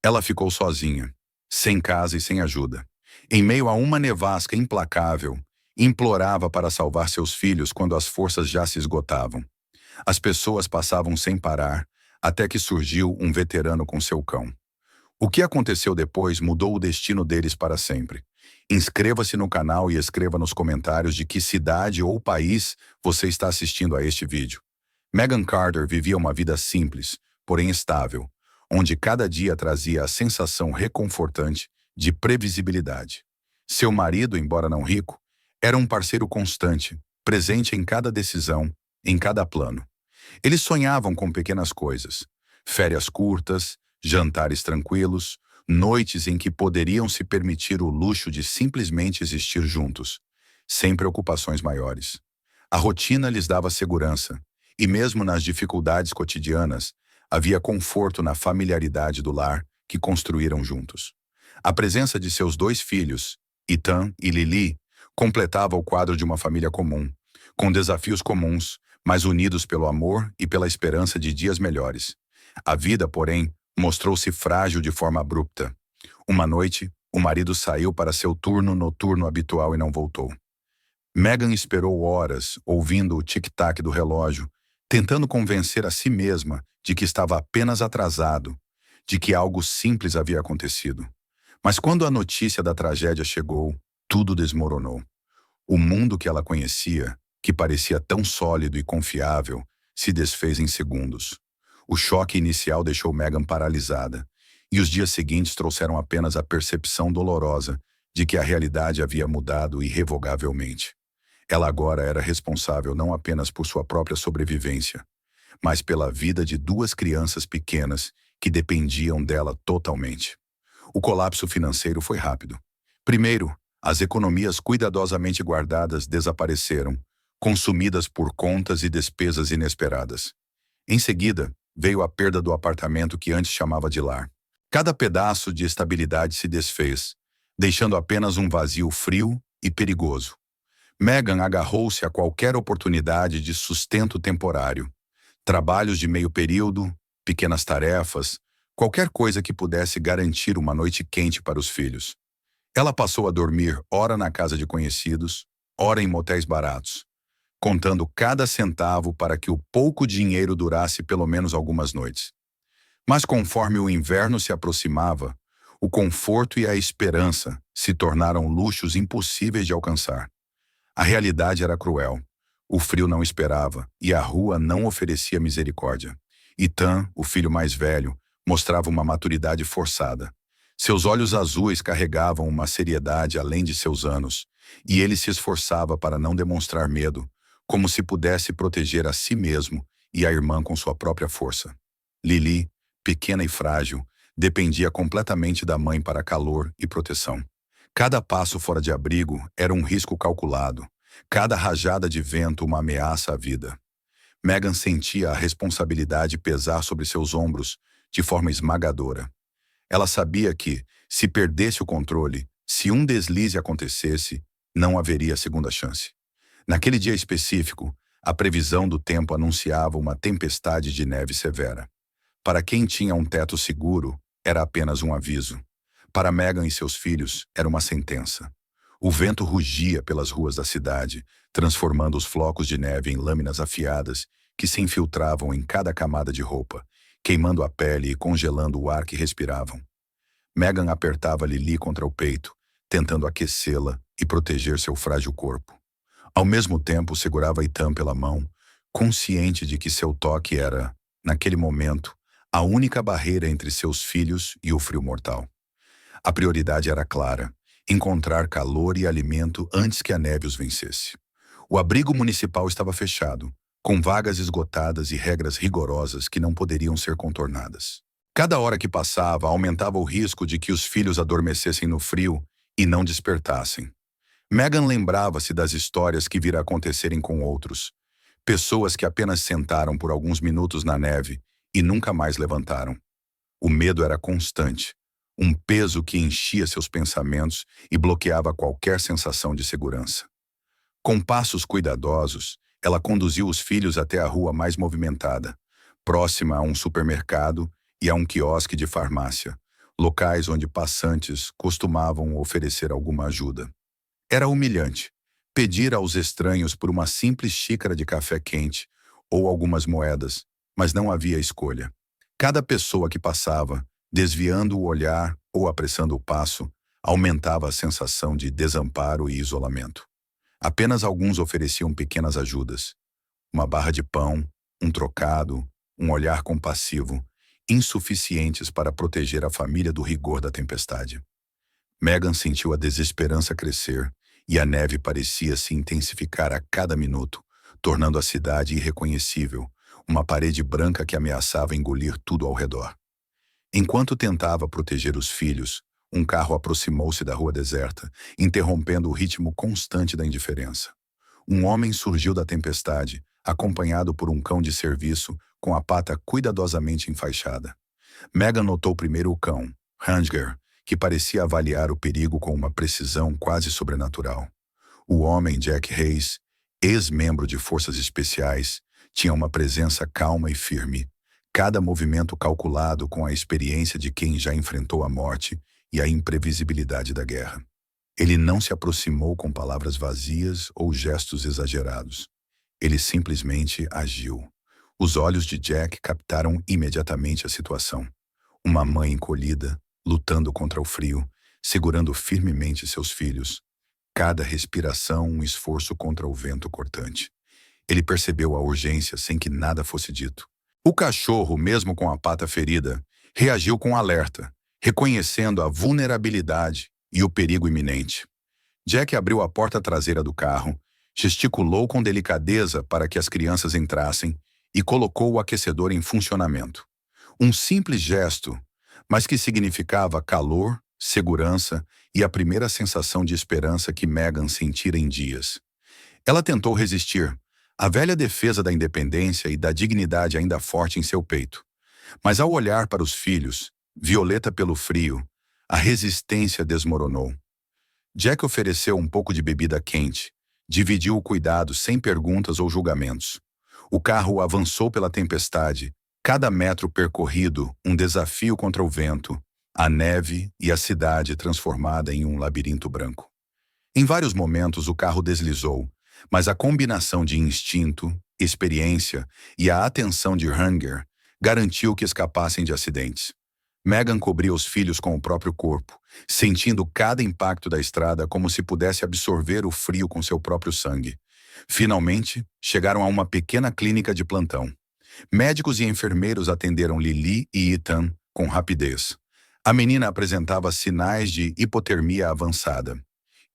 Ela ficou sozinha, sem casa e sem ajuda. Em meio a uma nevasca implacável, implorava para salvar seus filhos quando as forças já se esgotavam. As pessoas passavam sem parar, até que surgiu um veterano com seu cão. O que aconteceu depois mudou o destino deles para sempre. Inscreva-se no canal e escreva nos comentários de que cidade ou país você está assistindo a este vídeo. Megan Carter vivia uma vida simples, porém estável, onde cada dia trazia a sensação reconfortante de previsibilidade. Seu marido, embora não rico, era um parceiro constante, presente em cada decisão, em cada plano. Eles sonhavam com pequenas coisas: férias curtas, jantares tranquilos, noites em que poderiam se permitir o luxo de simplesmente existir juntos, sem preocupações maiores. A rotina lhes dava segurança, e mesmo nas dificuldades cotidianas, havia conforto na familiaridade do lar que construíram juntos. A presença de seus dois filhos, Ethan e Lily, completava o quadro de uma família comum, com desafios comuns, mas unidos pelo amor e pela esperança de dias melhores. A vida, porém, mostrou-se frágil de forma abrupta. Uma noite, o marido saiu para seu turno noturno habitual e não voltou. Megan esperou horas, ouvindo o tic-tac do relógio, tentando convencer a si mesma de que estava apenas atrasado, de que algo simples havia acontecido. Mas quando a notícia da tragédia chegou, tudo desmoronou. O mundo que ela conhecia, que parecia tão sólido e confiável, se desfez em segundos. O choque inicial deixou Megan paralisada, e os dias seguintes trouxeram apenas a percepção dolorosa de que a realidade havia mudado irrevogavelmente. Ela agora era responsável não apenas por sua própria sobrevivência, mas pela vida de duas crianças pequenas que dependiam dela totalmente. O colapso financeiro foi rápido. Primeiro, as economias cuidadosamente guardadas desapareceram, consumidas por contas e despesas inesperadas. Em seguida, veio a perda do apartamento que antes chamava de lar. Cada pedaço de estabilidade se desfez, deixando apenas um vazio frio e perigoso. Megan agarrou-se a qualquer oportunidade de sustento temporário. Trabalhos de meio período, pequenas tarefas, qualquer coisa que pudesse garantir uma noite quente para os filhos. Ela passou a dormir ora na casa de conhecidos, ora em motéis baratos, contando cada centavo para que o pouco dinheiro durasse pelo menos algumas noites. Mas conforme o inverno se aproximava, o conforto e a esperança se tornaram luxos impossíveis de alcançar. A realidade era cruel. O frio não esperava e a rua não oferecia misericórdia. Ethan, o filho mais velho, mostrava uma maturidade forçada. Seus olhos azuis carregavam uma seriedade além de seus anos, e ele se esforçava para não demonstrar medo, como se pudesse proteger a si mesmo e a irmã com sua própria força. Lily, pequena e frágil, dependia completamente da mãe para calor e proteção. Cada passo fora de abrigo era um risco calculado, cada rajada de vento uma ameaça à vida. Megan sentia a responsabilidade pesar sobre seus ombros de forma esmagadora. Ela sabia que, se perdesse o controle, se um deslize acontecesse, não haveria segunda chance. Naquele dia específico, a previsão do tempo anunciava uma tempestade de neve severa. Para quem tinha um teto seguro, era apenas um aviso. Para Megan e seus filhos, era uma sentença. O vento rugia pelas ruas da cidade, transformando os flocos de neve em lâminas afiadas que se infiltravam em cada camada de roupa, queimando a pele e congelando o ar que respiravam. Megan apertava Lily contra o peito, tentando aquecê-la e proteger seu frágil corpo. Ao mesmo tempo, segurava Ethan pela mão, consciente de que seu toque era, naquele momento, a única barreira entre seus filhos e o frio mortal. A prioridade era clara: encontrar calor e alimento antes que a neve os vencesse. O abrigo municipal estava fechado, com vagas esgotadas e regras rigorosas que não poderiam ser contornadas. Cada hora que passava aumentava o risco de que os filhos adormecessem no frio e não despertassem. Megan lembrava-se das histórias que vira acontecerem com outros. Pessoas que apenas sentaram por alguns minutos na neve e nunca mais levantaram. O medo era constante, um peso que enchia seus pensamentos e bloqueava qualquer sensação de segurança. Com passos cuidadosos, ela conduziu os filhos até a rua mais movimentada, próxima a um supermercado e a um quiosque de farmácia, locais onde passantes costumavam oferecer alguma ajuda. Era humilhante pedir aos estranhos por uma simples xícara de café quente ou algumas moedas, mas não havia escolha. Cada pessoa que passava, desviando o olhar ou apressando o passo, aumentava a sensação de desamparo e isolamento. Apenas alguns ofereciam pequenas ajudas. Uma barra de pão, um trocado, um olhar compassivo, insuficientes para proteger a família do rigor da tempestade. Megan sentiu a desesperança crescer e a neve parecia se intensificar a cada minuto, tornando a cidade irreconhecível, uma parede branca que ameaçava engolir tudo ao redor. Enquanto tentava proteger os filhos, um carro aproximou-se da rua deserta, interrompendo o ritmo constante da indiferença. Um homem surgiu da tempestade, acompanhado por um cão de serviço com a pata cuidadosamente enfaixada. Megan notou primeiro o cão, Ranger, que parecia avaliar o perigo com uma precisão quase sobrenatural. O homem, Jack Hayes, ex-membro de forças especiais, tinha uma presença calma e firme, cada movimento calculado com a experiência de quem já enfrentou a morte e a imprevisibilidade da guerra. Ele não se aproximou com palavras vazias ou gestos exagerados. Ele simplesmente agiu. Os olhos de Jack captaram imediatamente a situação. Uma mãe encolhida, lutando contra o frio, segurando firmemente seus filhos. Cada respiração um esforço contra o vento cortante. Ele percebeu a urgência sem que nada fosse dito. O cachorro, mesmo com a pata ferida, reagiu com alerta, reconhecendo a vulnerabilidade e o perigo iminente. Jack abriu a porta traseira do carro, gesticulou com delicadeza para que as crianças entrassem e colocou o aquecedor em funcionamento. Um simples gesto, mas que significava calor, segurança e a primeira sensação de esperança que Megan sentira em dias. Ela tentou resistir, a velha defesa da independência e da dignidade ainda forte em seu peito. Mas ao olhar para os filhos, violeta pelo frio, a resistência desmoronou. Jack ofereceu um pouco de bebida quente, dividiu o cuidado sem perguntas ou julgamentos. O carro avançou pela tempestade, cada metro percorrido um desafio contra o vento, a neve e a cidade transformada em um labirinto branco. Em vários momentos o carro deslizou, mas a combinação de instinto, experiência e a atenção de Ranger garantiu que escapassem de acidentes. Megan cobria os filhos com o próprio corpo, sentindo cada impacto da estrada como se pudesse absorver o frio com seu próprio sangue. Finalmente, chegaram a uma pequena clínica de plantão. Médicos e enfermeiros atenderam Lily e Ethan com rapidez. A menina apresentava sinais de hipotermia avançada.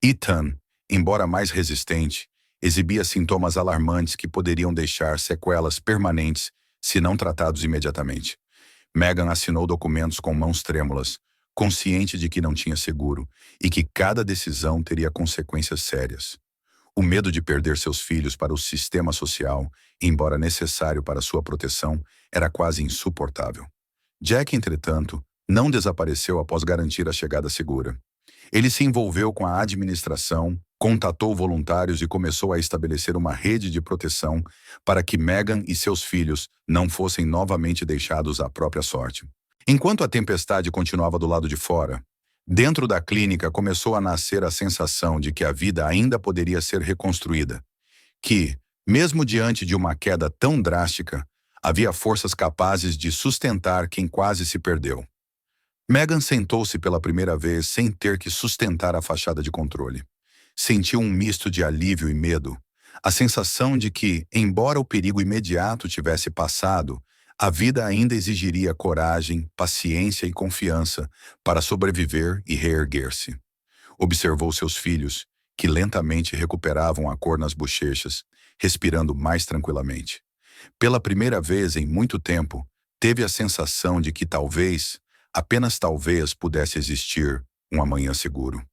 Ethan, embora mais resistente, exibia sintomas alarmantes que poderiam deixar sequelas permanentes se não tratados imediatamente. Megan assinou documentos com mãos trêmulas, consciente de que não tinha seguro e que cada decisão teria consequências sérias. O medo de perder seus filhos para o sistema social, embora necessário para sua proteção, era quase insuportável. Jack, entretanto, não desapareceu após garantir a chegada segura. Ele se envolveu com a administração, contatou voluntários e começou a estabelecer uma rede de proteção para que Megan e seus filhos não fossem novamente deixados à própria sorte. Enquanto a tempestade continuava do lado de fora, dentro da clínica começou a nascer a sensação de que a vida ainda poderia ser reconstruída, que, mesmo diante de uma queda tão drástica, havia forças capazes de sustentar quem quase se perdeu. Megan sentou-se pela primeira vez sem ter que sustentar a fachada de controle. Sentiu um misto de alívio e medo, a sensação de que, embora o perigo imediato tivesse passado, a vida ainda exigiria coragem, paciência e confiança para sobreviver e reerguer-se. Observou seus filhos, que lentamente recuperavam a cor nas bochechas, respirando mais tranquilamente. Pela primeira vez em muito tempo, teve a sensação de que talvez, apenas talvez, pudesse existir um amanhã seguro.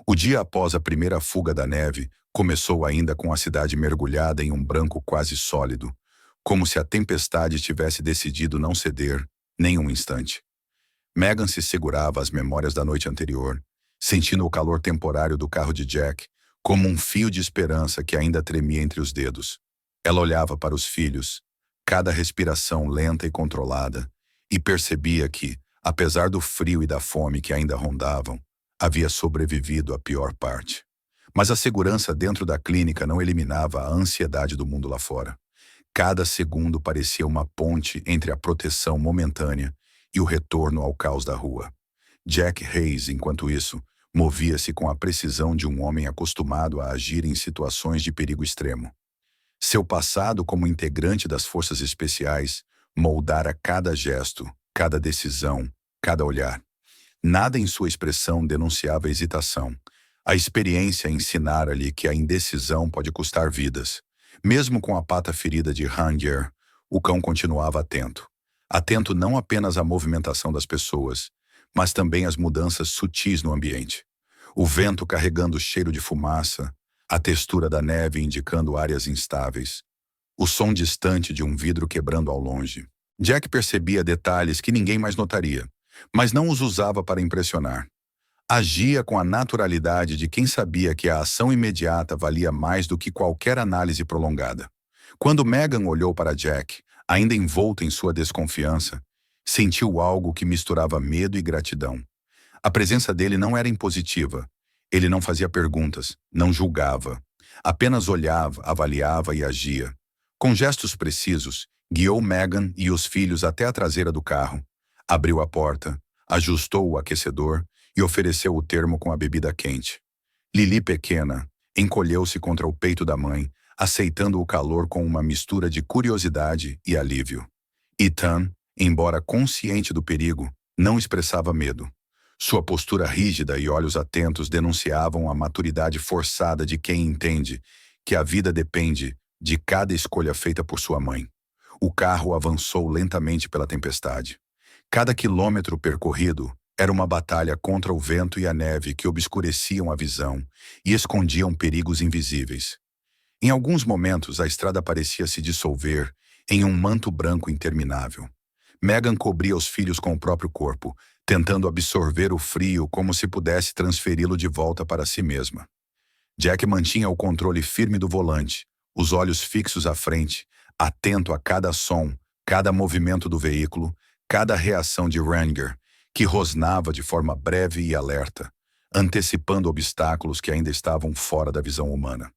O dia após a primeira fuga da neve começou ainda com a cidade mergulhada em um branco quase sólido, como se a tempestade tivesse decidido não ceder nem um instante. Megan se segurava às memórias da noite anterior, sentindo o calor temporário do carro de Jack como um fio de esperança que ainda tremia entre os dedos. Ela olhava para os filhos, cada respiração lenta e controlada, e percebia que, Apesar do frio e da fome que ainda rondavam, havia sobrevivido à pior parte. Mas a segurança dentro da clínica não eliminava a ansiedade do mundo lá fora. Cada segundo parecia uma ponte entre a proteção momentânea e o retorno ao caos da rua. Jack Hayes, enquanto isso, movia-se com a precisão de um homem acostumado a agir em situações de perigo extremo. Seu passado como integrante das forças especiais moldara cada gesto, cada decisão, cada olhar. Nada em sua expressão denunciava hesitação. A experiência ensinara-lhe que a indecisão pode custar vidas. Mesmo com a pata ferida de Ranger, o cão continuava atento. Atento não apenas à movimentação das pessoas, mas também às mudanças sutis no ambiente. O vento carregando o cheiro de fumaça, a textura da neve indicando áreas instáveis, o som distante de um vidro quebrando ao longe. Jack percebia detalhes que ninguém mais notaria, mas não os usava para impressionar. Agia com a naturalidade de quem sabia que a ação imediata valia mais do que qualquer análise prolongada. Quando Megan olhou para Jack, ainda envolta em sua desconfiança, sentiu algo que misturava medo e gratidão. A presença dele não era impositiva. Ele não fazia perguntas, não julgava. Apenas olhava, avaliava e agia. Com gestos precisos, guiou Megan e os filhos até a traseira do carro. Abriu a porta, ajustou o aquecedor e ofereceu o termo com a bebida quente. Lili, pequena, encolheu-se contra o peito da mãe, aceitando o calor com uma mistura de curiosidade e alívio. Ethan, embora consciente do perigo, não expressava medo. Sua postura rígida e olhos atentos denunciavam a maturidade forçada de quem entende que a vida depende de cada escolha feita por sua mãe. O carro avançou lentamente pela tempestade. Cada quilômetro percorrido era uma batalha contra o vento e a neve que obscureciam a visão e escondiam perigos invisíveis. Em alguns momentos, a estrada parecia se dissolver em um manto branco interminável. Megan cobria os filhos com o próprio corpo, tentando absorver o frio como se pudesse transferi-lo de volta para si mesma. Jack mantinha o controle firme do volante, os olhos fixos à frente, atento a cada som, cada movimento do veículo, cada reação de Ranger, que rosnava de forma breve e alerta, antecipando obstáculos que ainda estavam fora da visão humana.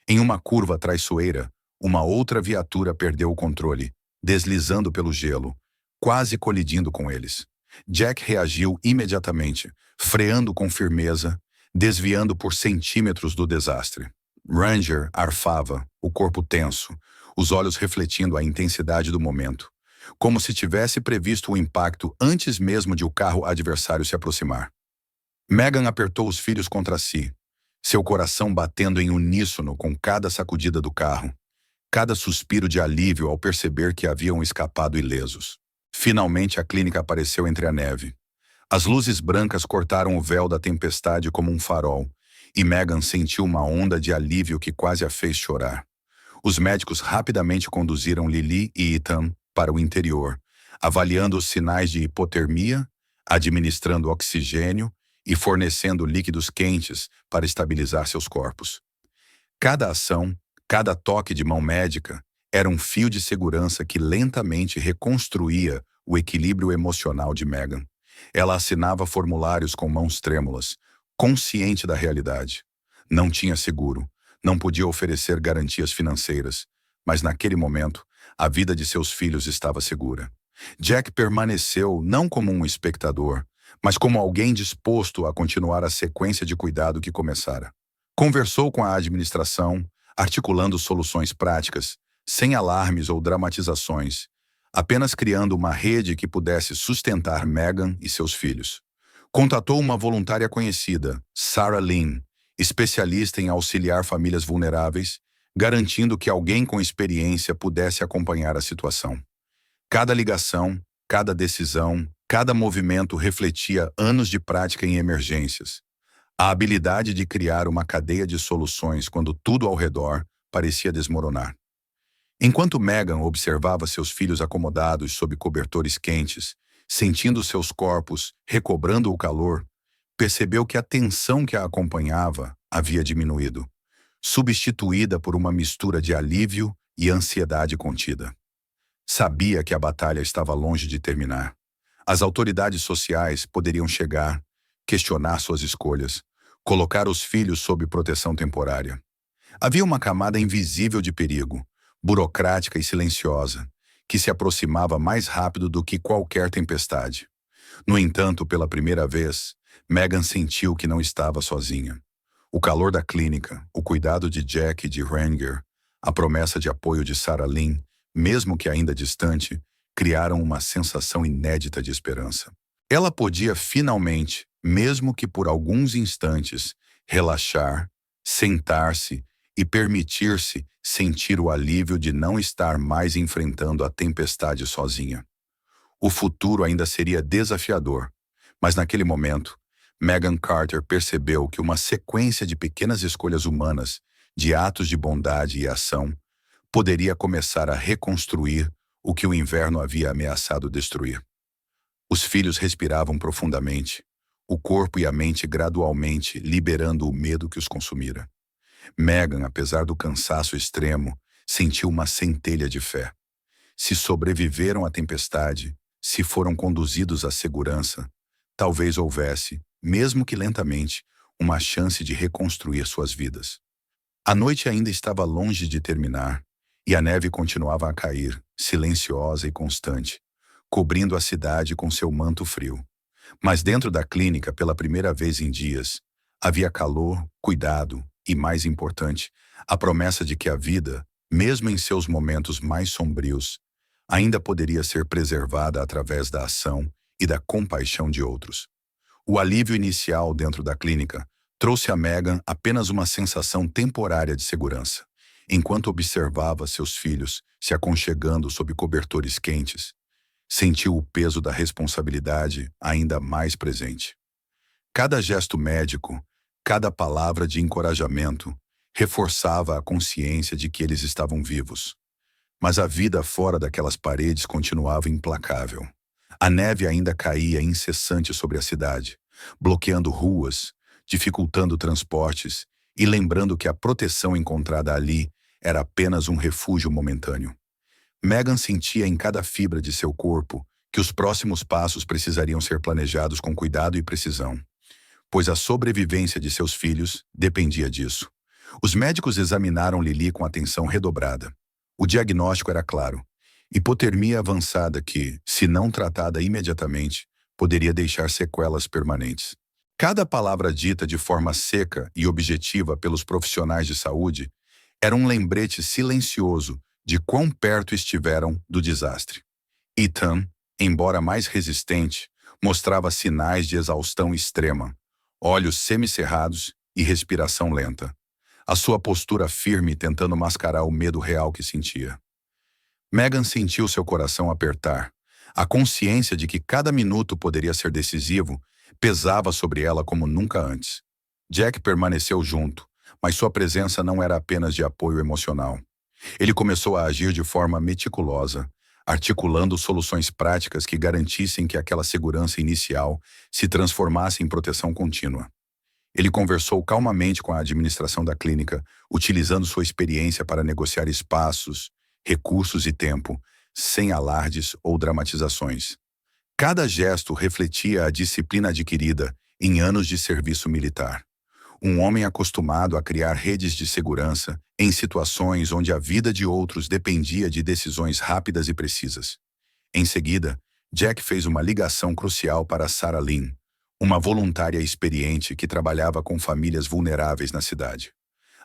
Em uma curva traiçoeira, uma outra viatura perdeu o controle, deslizando pelo gelo, quase colidindo com eles. Jack reagiu imediatamente, freando com firmeza, desviando por centímetros do desastre. Ranger arfava, o corpo tenso, os olhos refletindo a intensidade do momento, como se tivesse previsto o impacto antes mesmo de o carro adversário se aproximar. Megan apertou os filhos contra si, seu coração batendo em uníssono com cada sacudida do carro, cada suspiro de alívio ao perceber que haviam escapado ilesos. Finalmente a clínica apareceu entre a neve. As luzes brancas cortaram o véu da tempestade como um farol, e Megan sentiu uma onda de alívio que quase a fez chorar. Os médicos rapidamente conduziram Lili e Ethan para o interior, avaliando os sinais de hipotermia, administrando oxigênio e fornecendo líquidos quentes para estabilizar seus corpos. Cada ação, cada toque de mão médica, era um fio de segurança que lentamente reconstruía o equilíbrio emocional de Megan. Ela assinava formulários com mãos trêmulas, consciente da realidade. Não tinha seguro, não podia oferecer garantias financeiras, mas naquele momento, a vida de seus filhos estava segura. Jack permaneceu não como um espectador, mas como alguém disposto a continuar a sequência de cuidado que começara. Conversou com a administração, articulando soluções práticas, sem alarmes ou dramatizações, apenas criando uma rede que pudesse sustentar Megan e seus filhos. Contatou uma voluntária conhecida, Sarah Lynn, especialista em auxiliar famílias vulneráveis, garantindo que alguém com experiência pudesse acompanhar a situação. Cada ligação, cada decisão, cada movimento refletia anos de prática em emergências. A habilidade de criar uma cadeia de soluções quando tudo ao redor parecia desmoronar. Enquanto Megan observava seus filhos acomodados sob cobertores quentes, sentindo seus corpos recobrando o calor, percebeu que a tensão que a acompanhava havia diminuído, substituída por uma mistura de alívio e ansiedade contida. Sabia que a batalha estava longe de terminar. As autoridades sociais poderiam chegar, questionar suas escolhas, colocar os filhos sob proteção temporária. Havia uma camada invisível de perigo, burocrática e silenciosa, que se aproximava mais rápido do que qualquer tempestade. No entanto, pela primeira vez, Megan sentiu que não estava sozinha. O calor da clínica, o cuidado de Jack e de Ranger, a promessa de apoio de Sarah Lynn, mesmo que ainda distante, criaram uma sensação inédita de esperança. Ela podia finalmente, mesmo que por alguns instantes, relaxar, sentar-se e permitir-se sentir o alívio de não estar mais enfrentando a tempestade sozinha. O futuro ainda seria desafiador, mas naquele momento, Megan Carter percebeu que uma sequência de pequenas escolhas humanas, de atos de bondade e ação, poderia começar a reconstruir o que o inverno havia ameaçado destruir. Os filhos respiravam profundamente, o corpo e a mente gradualmente liberando o medo que os consumira. Megan, apesar do cansaço extremo, sentiu uma centelha de fé. Se sobreviveram à tempestade, se foram conduzidos à segurança, talvez houvesse, mesmo que lentamente, uma chance de reconstruir suas vidas. A noite ainda estava longe de terminar, e a neve continuava a cair, silenciosa e constante, cobrindo a cidade com seu manto frio. Mas dentro da clínica, pela primeira vez em dias, havia calor, cuidado e, mais importante, a promessa de que a vida, mesmo em seus momentos mais sombrios, ainda poderia ser preservada através da ação e da compaixão de outros. O alívio inicial dentro da clínica trouxe a Megan apenas uma sensação temporária de segurança. Enquanto observava seus filhos se aconchegando sob cobertores quentes, sentiu o peso da responsabilidade ainda mais presente. Cada gesto médico, cada palavra de encorajamento, reforçava a consciência de que eles estavam vivos. Mas a vida fora daquelas paredes continuava implacável. A neve ainda caía incessante sobre a cidade, bloqueando ruas, dificultando transportes e lembrando que a proteção encontrada ali era apenas um refúgio momentâneo. Megan sentia em cada fibra de seu corpo que os próximos passos precisariam ser planejados com cuidado e precisão, pois a sobrevivência de seus filhos dependia disso. Os médicos examinaram Lily com atenção redobrada. O diagnóstico era claro: hipotermia avançada que, se não tratada imediatamente, poderia deixar sequelas permanentes. Cada palavra dita de forma seca e objetiva pelos profissionais de saúde era um lembrete silencioso de quão perto estiveram do desastre. Ethan, embora mais resistente, mostrava sinais de exaustão extrema, olhos semicerrados e respiração lenta. A sua postura firme tentando mascarar o medo real que sentia. Megan sentiu seu coração apertar. A consciência de que cada minuto poderia ser decisivo pesava sobre ela como nunca antes. Jack permaneceu junto, mas sua presença não era apenas de apoio emocional. Ele começou a agir de forma meticulosa, articulando soluções práticas que garantissem que aquela segurança inicial se transformasse em proteção contínua. Ele conversou calmamente com a administração da clínica, utilizando sua experiência para negociar espaços, recursos e tempo, sem alardes ou dramatizações. Cada gesto refletia a disciplina adquirida em anos de serviço militar. Um homem acostumado a criar redes de segurança em situações onde a vida de outros dependia de decisões rápidas e precisas. Em seguida, Jack fez uma ligação crucial para Sarah Lynn, uma voluntária experiente que trabalhava com famílias vulneráveis na cidade.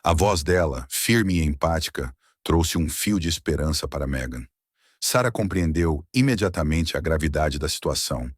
A voz dela, firme e empática, trouxe um fio de esperança para Megan. Sarah compreendeu imediatamente a gravidade da situação,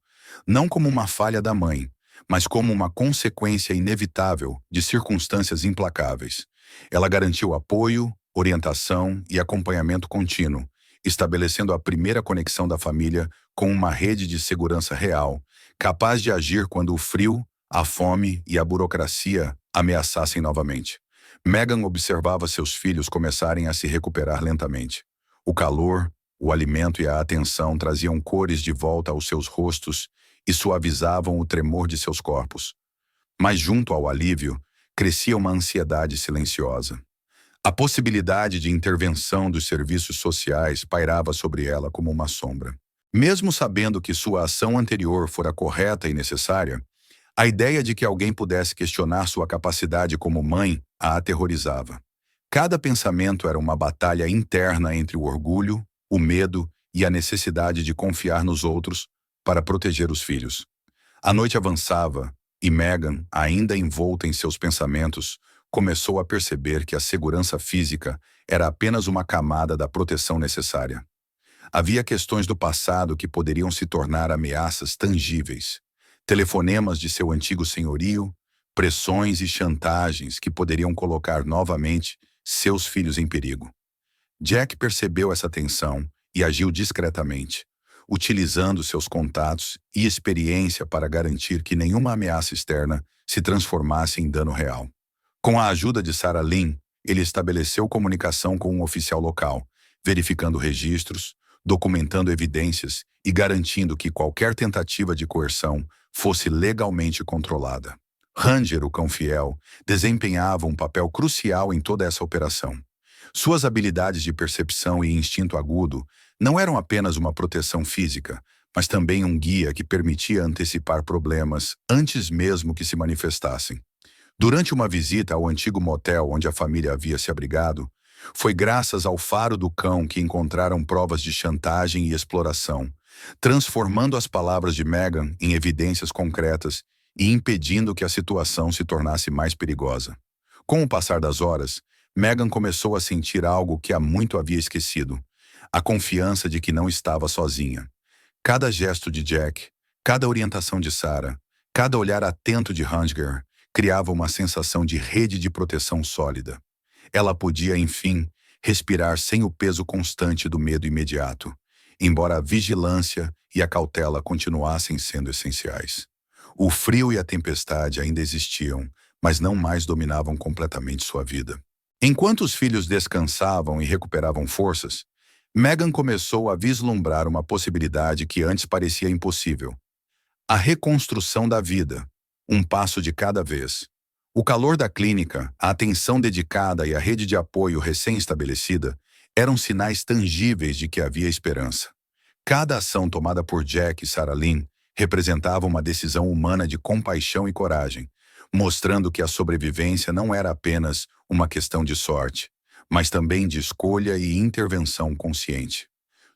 não como uma falha da mãe, mas como uma consequência inevitável de circunstâncias implacáveis. Ela garantiu apoio, orientação e acompanhamento contínuo, estabelecendo a primeira conexão da família com uma rede de segurança real, capaz de agir quando o frio, a fome e a burocracia ameaçassem novamente. Megan observava seus filhos começarem a se recuperar lentamente. O calor, o alimento e a atenção traziam cores de volta aos seus rostos e suavizavam o tremor de seus corpos. Mas junto ao alívio, crescia uma ansiedade silenciosa. A possibilidade de intervenção dos serviços sociais pairava sobre ela como uma sombra. Mesmo sabendo que sua ação anterior fora correta e necessária, a ideia de que alguém pudesse questionar sua capacidade como mãe a aterrorizava. Cada pensamento era uma batalha interna entre o orgulho, o medo e a necessidade de confiar nos outros para proteger os filhos. A noite avançava e Megan, ainda envolta em seus pensamentos, começou a perceber que a segurança física era apenas uma camada da proteção necessária. Havia questões do passado que poderiam se tornar ameaças tangíveis. Telefonemas de seu antigo senhorio, pressões e chantagens que poderiam colocar novamente seus filhos em perigo. Jack percebeu essa tensão e agiu discretamente, utilizando seus contatos e experiência para garantir que nenhuma ameaça externa se transformasse em dano real. Com a ajuda de Sarah Lynn, ele estabeleceu comunicação com um oficial local, verificando registros, documentando evidências e garantindo que qualquer tentativa de coerção fosse legalmente controlada. Ranger, o cão fiel, desempenhava um papel crucial em toda essa operação. Suas habilidades de percepção e instinto agudo não eram apenas uma proteção física, mas também um guia que permitia antecipar problemas antes mesmo que se manifestassem. Durante uma visita ao antigo motel onde a família havia se abrigado, foi graças ao faro do cão que encontraram provas de chantagem e exploração, transformando as palavras de Megan em evidências concretas e impedindo que a situação se tornasse mais perigosa. Com o passar das horas, Megan começou a sentir algo que há muito havia esquecido: a confiança de que não estava sozinha. Cada gesto de Jack, cada orientação de Sarah, cada olhar atento de Ranger criava uma sensação de rede de proteção sólida. Ela podia, enfim, respirar sem o peso constante do medo imediato, embora a vigilância e a cautela continuassem sendo essenciais. O frio e a tempestade ainda existiam, mas não mais dominavam completamente sua vida. Enquanto os filhos descansavam e recuperavam forças, Megan começou a vislumbrar uma possibilidade que antes parecia impossível: a reconstrução da vida, um passo de cada vez. O calor da clínica, a atenção dedicada e a rede de apoio recém-estabelecida eram sinais tangíveis de que havia esperança. Cada ação tomada por Jack e Sarah Lynn representava uma decisão humana de compaixão e coragem, mostrando que a sobrevivência não era apenas uma questão de sorte, mas também de escolha e intervenção consciente.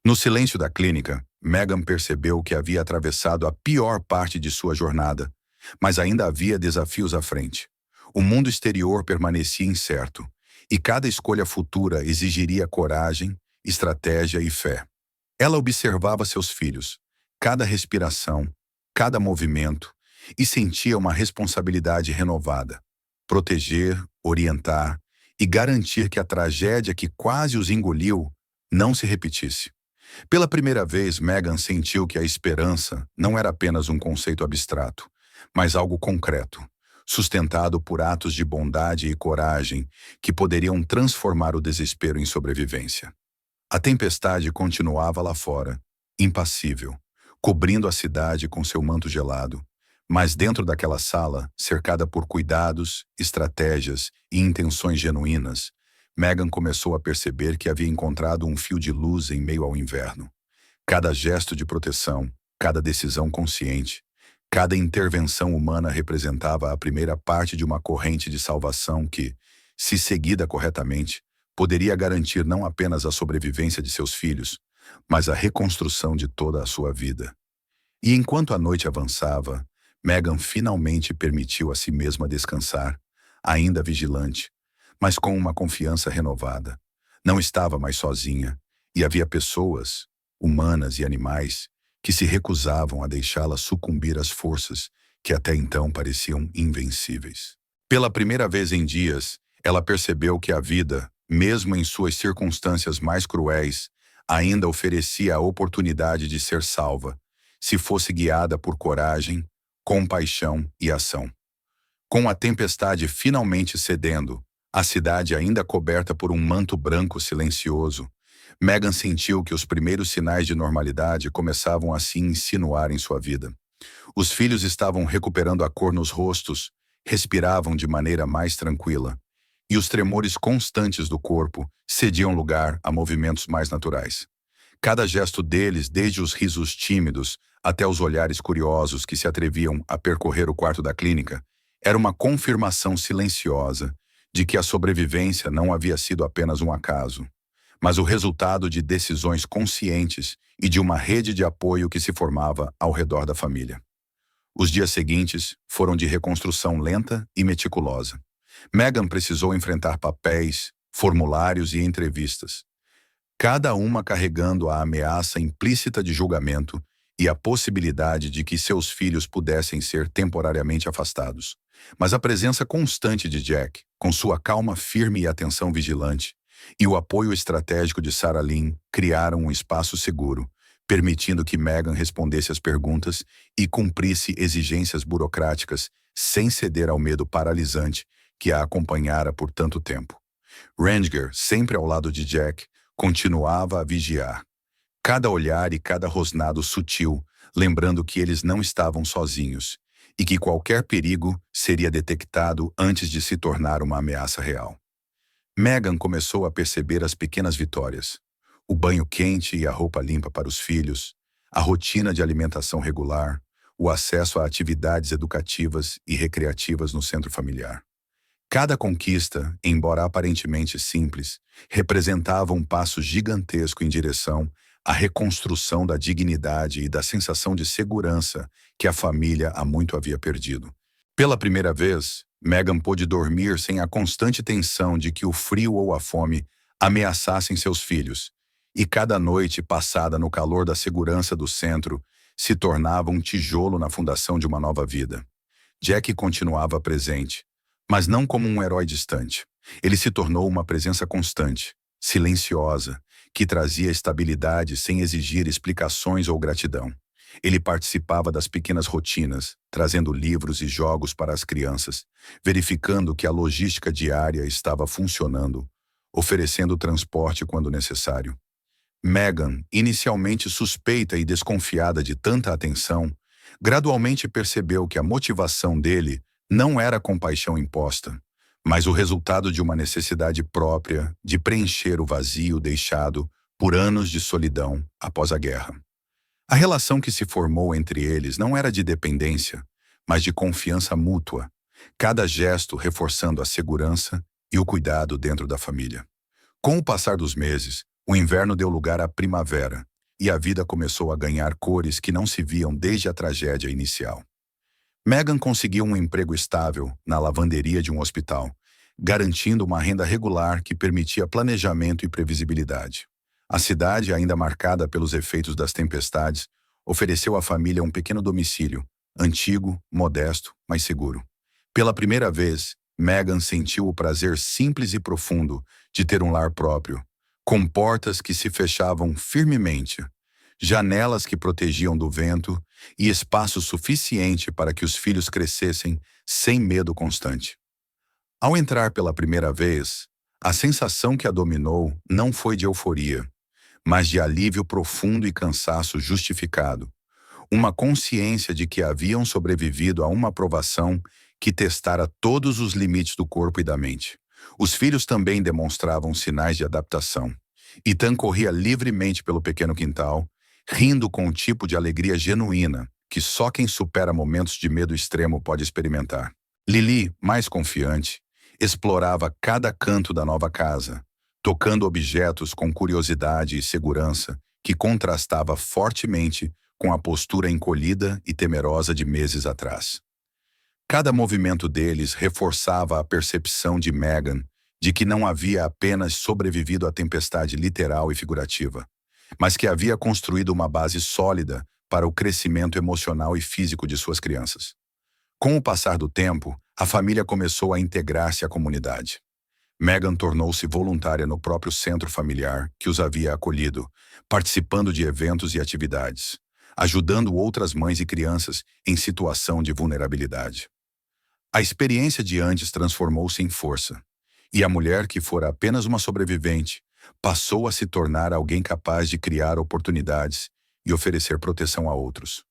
No silêncio da clínica, Megan percebeu que havia atravessado a pior parte de sua jornada, mas ainda havia desafios à frente. O mundo exterior permanecia incerto, e cada escolha futura exigiria coragem, estratégia e fé. Ela observava seus filhos, cada respiração, cada movimento, e sentia uma responsabilidade renovada: proteger, orientar e garantir que a tragédia que quase os engoliu não se repetisse. Pela primeira vez, Megan sentiu que a esperança não era apenas um conceito abstrato, mas algo concreto, sustentado por atos de bondade e coragem que poderiam transformar o desespero em sobrevivência. A tempestade continuava lá fora, impassível, cobrindo a cidade com seu manto gelado, mas dentro daquela sala, cercada por cuidados, estratégias e intenções genuínas, Megan começou a perceber que havia encontrado um fio de luz em meio ao inverno. Cada gesto de proteção, cada decisão consciente, cada intervenção humana representava a primeira parte de uma corrente de salvação que, se seguida corretamente, poderia garantir não apenas a sobrevivência de seus filhos, mas a reconstrução de toda a sua vida. E enquanto a noite avançava, Megan finalmente permitiu a si mesma descansar, ainda vigilante, mas com uma confiança renovada. Não estava mais sozinha, e havia pessoas, humanas e animais, que se recusavam a deixá-la sucumbir às forças que até então pareciam invencíveis. Pela primeira vez em dias, ela percebeu que a vida, mesmo em suas circunstâncias mais cruéis, ainda oferecia a oportunidade de ser salva, se fosse guiada por coragem, compaixão e ação. Com a tempestade finalmente cedendo, a cidade ainda coberta por um manto branco silencioso, Megan sentiu que os primeiros sinais de normalidade começavam a se insinuar em sua vida. Os filhos estavam recuperando a cor nos rostos, respiravam de maneira mais tranquila, e os tremores constantes do corpo cediam lugar a movimentos mais naturais. Cada gesto deles, desde os risos tímidos até os olhares curiosos que se atreviam a percorrer o quarto da clínica, era uma confirmação silenciosa de que a sobrevivência não havia sido apenas um acaso, mas o resultado de decisões conscientes e de uma rede de apoio que se formava ao redor da família. Os dias seguintes foram de reconstrução lenta e meticulosa. Megan precisou enfrentar papéis, formulários e entrevistas, cada uma carregando a ameaça implícita de julgamento e a possibilidade de que seus filhos pudessem ser temporariamente afastados. Mas a presença constante de Jack, com sua calma firme e atenção vigilante, e o apoio estratégico de Sarah Lynn criaram um espaço seguro, permitindo que Megan respondesse às perguntas e cumprisse exigências burocráticas sem ceder ao medo paralisante que a acompanhara por tanto tempo. Rentger, sempre ao lado de Jack, continuava a vigiar. Cada olhar e cada rosnado sutil, lembrando que eles não estavam sozinhos e que qualquer perigo seria detectado antes de se tornar uma ameaça real. Megan começou a perceber as pequenas vitórias. O banho quente e a roupa limpa para os filhos, a rotina de alimentação regular, o acesso a atividades educativas e recreativas no centro familiar. Cada conquista, embora aparentemente simples, representava um passo gigantesco em direção à reconstrução da dignidade e da sensação de segurança que a família há muito havia perdido. Pela primeira vez, Megan pôde dormir sem a constante tensão de que o frio ou a fome ameaçassem seus filhos, e cada noite passada no calor da segurança do centro se tornava um tijolo na fundação de uma nova vida. Jack continuava presente, mas não como um herói distante. Ele se tornou uma presença constante, silenciosa, que trazia estabilidade sem exigir explicações ou gratidão. Ele participava das pequenas rotinas, trazendo livros e jogos para as crianças, verificando que a logística diária estava funcionando, oferecendo transporte quando necessário. Megan, inicialmente suspeita e desconfiada de tanta atenção, gradualmente percebeu que a motivação dele não era compaixão imposta, mas o resultado de uma necessidade própria de preencher o vazio deixado por anos de solidão após a guerra. A relação que se formou entre eles não era de dependência, mas de confiança mútua, cada gesto reforçando a segurança e o cuidado dentro da família. Com o passar dos meses, o inverno deu lugar à primavera, e a vida começou a ganhar cores que não se viam desde a tragédia inicial. Megan conseguiu um emprego estável na lavanderia de um hospital, garantindo uma renda regular que permitia planejamento e previsibilidade. A cidade, ainda marcada pelos efeitos das tempestades, ofereceu à família um pequeno domicílio, antigo, modesto, mas seguro. Pela primeira vez, Megan sentiu o prazer simples e profundo de ter um lar próprio, com portas que se fechavam firmemente, janelas que protegiam do vento e espaço suficiente para que os filhos crescessem sem medo constante. Ao entrar pela primeira vez, a sensação que a dominou não foi de euforia, mas de alívio profundo e cansaço justificado, uma consciência de que haviam sobrevivido a uma provação que testara todos os limites do corpo e da mente. Os filhos também demonstravam sinais de adaptação. Ethan corria livremente pelo pequeno quintal, rindo com um tipo de alegria genuína que só quem supera momentos de medo extremo pode experimentar. Lily, mais confiante, explorava cada canto da nova casa, tocando objetos com curiosidade e segurança que contrastava fortemente com a postura encolhida e temerosa de meses atrás. Cada movimento deles reforçava a percepção de Megan de que não havia apenas sobrevivido à tempestade literal e figurativa, mas que havia construído uma base sólida para o crescimento emocional e físico de suas crianças. Com o passar do tempo, a família começou a integrar-se à comunidade. Megan tornou-se voluntária no próprio centro familiar que os havia acolhido, participando de eventos e atividades, ajudando outras mães e crianças em situação de vulnerabilidade. A experiência de antes transformou-se em força, e a mulher que fora apenas uma sobrevivente passou a se tornar alguém capaz de criar oportunidades e oferecer proteção a outros.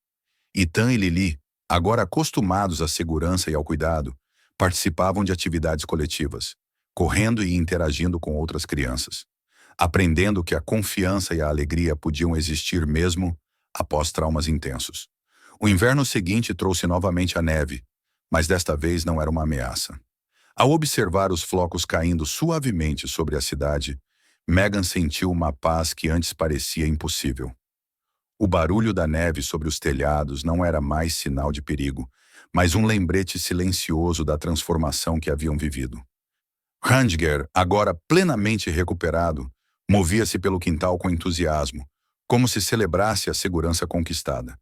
Ethan e Lily, agora acostumados à segurança e ao cuidado, participavam de atividades coletivas, correndo e interagindo com outras crianças. aprendendo que a confiança e a alegria podiam existir mesmo após traumas intensos. O inverno seguinte trouxe novamente a neve, mas desta vez não era uma ameaça. Ao observar os flocos caindo suavemente sobre a cidade, Megan sentiu uma paz que antes parecia impossível. O barulho da neve sobre os telhados não era mais sinal de perigo, mas um lembrete silencioso da transformação que haviam vivido. Randger, agora plenamente recuperado, movia-se pelo quintal com entusiasmo, como se celebrasse a segurança conquistada.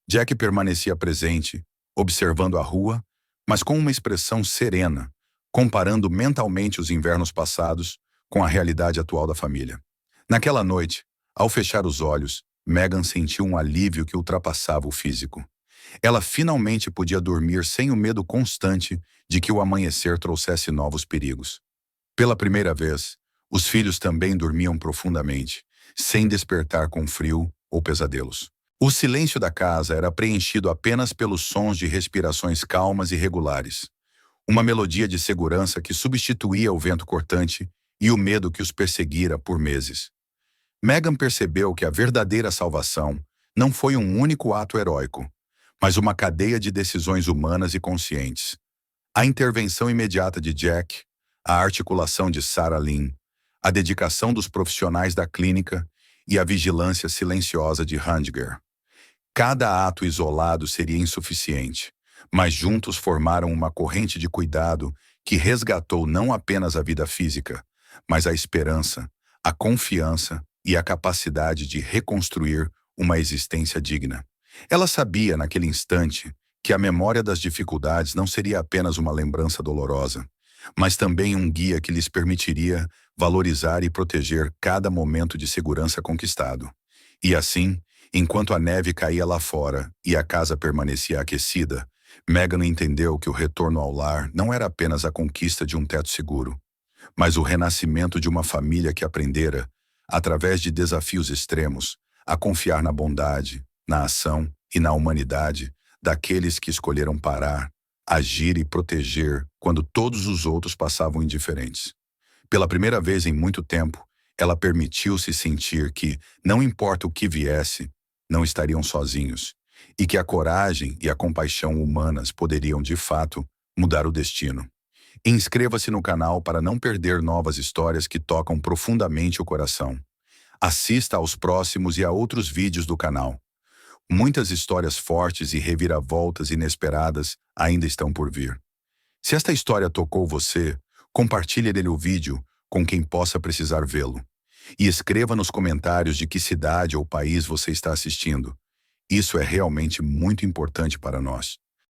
Jack permanecia presente, observando a rua, mas com uma expressão serena, comparando mentalmente os invernos passados com a realidade atual da família. Naquela noite, ao fechar os olhos, Megan sentiu um alívio que ultrapassava o físico. Ela finalmente podia dormir sem o medo constante de que o amanhecer trouxesse novos perigos. Pela primeira vez, os filhos também dormiam profundamente, sem despertar com frio ou pesadelos. O silêncio da casa era preenchido apenas pelos sons de respirações calmas e regulares. Uma melodia de segurança que substituía o vento cortante e o medo que os perseguira por meses. Megan percebeu que a verdadeira salvação não foi um único ato heróico, mas uma cadeia de decisões humanas e conscientes. A intervenção imediata de Jack, a articulação de Sarah Lynn, a dedicação dos profissionais da clínica e a vigilância silenciosa de Randger. Cada ato isolado seria insuficiente, mas juntos formaram uma corrente de cuidado que resgatou não apenas a vida física, mas a esperança, a confiança e a capacidade de reconstruir uma existência digna. Ela sabia, naquele instante, que a memória das dificuldades não seria apenas uma lembrança dolorosa, mas também um guia que lhes permitiria valorizar e proteger cada momento de segurança conquistado. E assim, enquanto a neve caía lá fora e a casa permanecia aquecida, Megan entendeu que o retorno ao lar não era apenas a conquista de um teto seguro, mas o renascimento de uma família que aprendera, através de desafios extremos, a confiar na bondade, na ação e na humanidade daqueles que escolheram parar, agir e proteger quando todos os outros passavam indiferentes. Pela primeira vez em muito tempo, ela permitiu-se sentir que, não importa o que viesse, não estariam sozinhos, e que a coragem e a compaixão humanas poderiam, de fato, mudar o destino. Inscreva-se no canal para não perder novas histórias que tocam profundamente o coração. Assista aos próximos e a outros vídeos do canal. Muitas histórias fortes e reviravoltas inesperadas ainda estão por vir. Se esta história tocou você, compartilhe o vídeo com quem possa precisar vê-lo. E escreva nos comentários de que cidade ou país você está assistindo. Isso é realmente muito importante para nós.